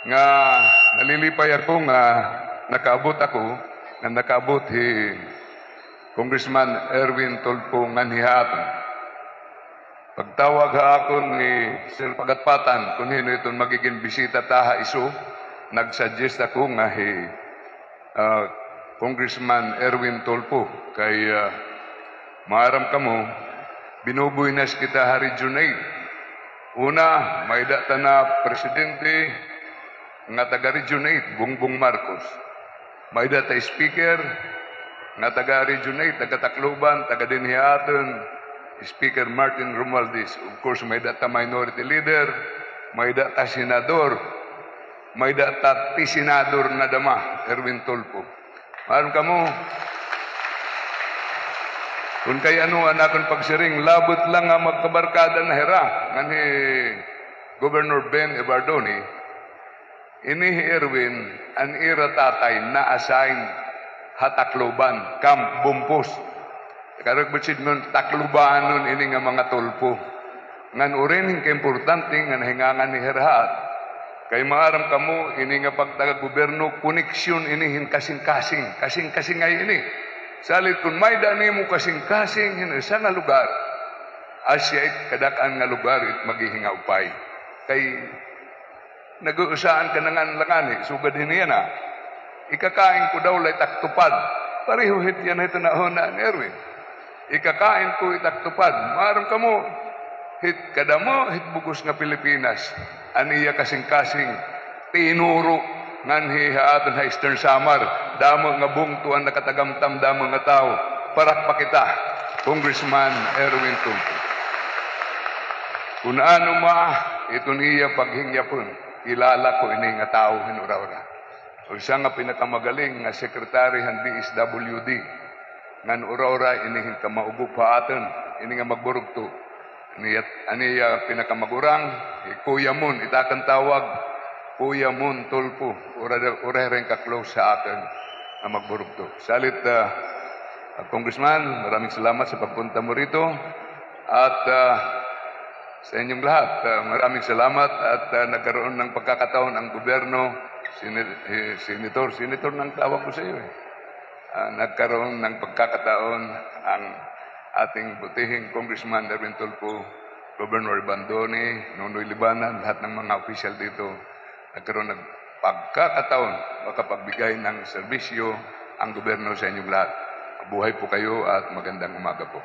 nga nalilipay ako nga nakaabot si Congressman Erwin Tulfo nganhihaton. Pagtawag akon ni Sir Pagatpatan kung hino itong magiging bisita taha iso, nag-suggest ako nga Congressman Erwin Tulfo kay maaram kamo binubuy nas kita hari Junaid. Una, may data na presidente nga taga Region 8, Bongbong Marcos. May data speaker nga taga Region 8, taga Tacloban, taga Dinhiaton, Speaker Martin Romualdez. Of course, may data minority leader, may data senador, may data senador na dama, Erwin Tulfo. Maram kamo, kung kay ano anakon pagsiring, labot lang nga magkabarkada na hera, nga ni Governor Ben Ebardoni, ini Erwin, an ira tatay na assign Tacloban, Camp Bumpos. Karag bitsid nun, Taclobanon ini nga mga Tulfo. Ngan urin ka importante nga nahingangan ni Herhat. Kay maaram kamo, ini nga pagtaga-goberno, koneksyon inihin kasing-kasing. Kasing-kasing ay ini. Salit kung may dani mo kasing-kasing, hinasa nga lugar. Asya kadakaan nga lugar, it maghihinga upay. Kay nag-uusaan ka nangan-langani, sugad hiniya na. Ikakain ko daw lay taktupad. Pareho hit yan ito na huna ni Erwin. Ikakain ko itaktupad. Maaram ka mo, hit kadamo, hit bugos nga Pilipinas. Aniya kasing-kasing, tinuro, nganhi haaton ha Eastern Samar, damo nga bungtuan nakatagamtam, damo nga tao. Parak pa kita, Congressman Erwin Tulfo. Kung ano ito niya paghingyapon, kilala ko ini nga tao hinura-ura. O siya nga pinakamagaling nga sekretary ng DSWD. Ngan ura-ura ini ka maugup haatan, ini nga magburugto. Ani pinakamagurang, Kuya Mun, itakan tawag, Kuya Mun Tulfo, ura rin ka-close sa akin na magburugto. Salit, Congressman, maraming salamat sa pagpunta mo rito. At sa inyong lahat, maraming salamat at nagkaroon ng pagkakataon ang gobyerno, senator nang tawag ko sa iyo. Nagkaroon ng pagkakataon ang ating butihing Congressman Erwin Tulfo, Governor Bandoni, Nonoy Libanan, lahat ng mga opisyal dito, nagkaroon ng pagkakataon makapagbigay ng serbisyo ang gobyerno sa inyong lahat. Buhay po kayo at magandang umaga po.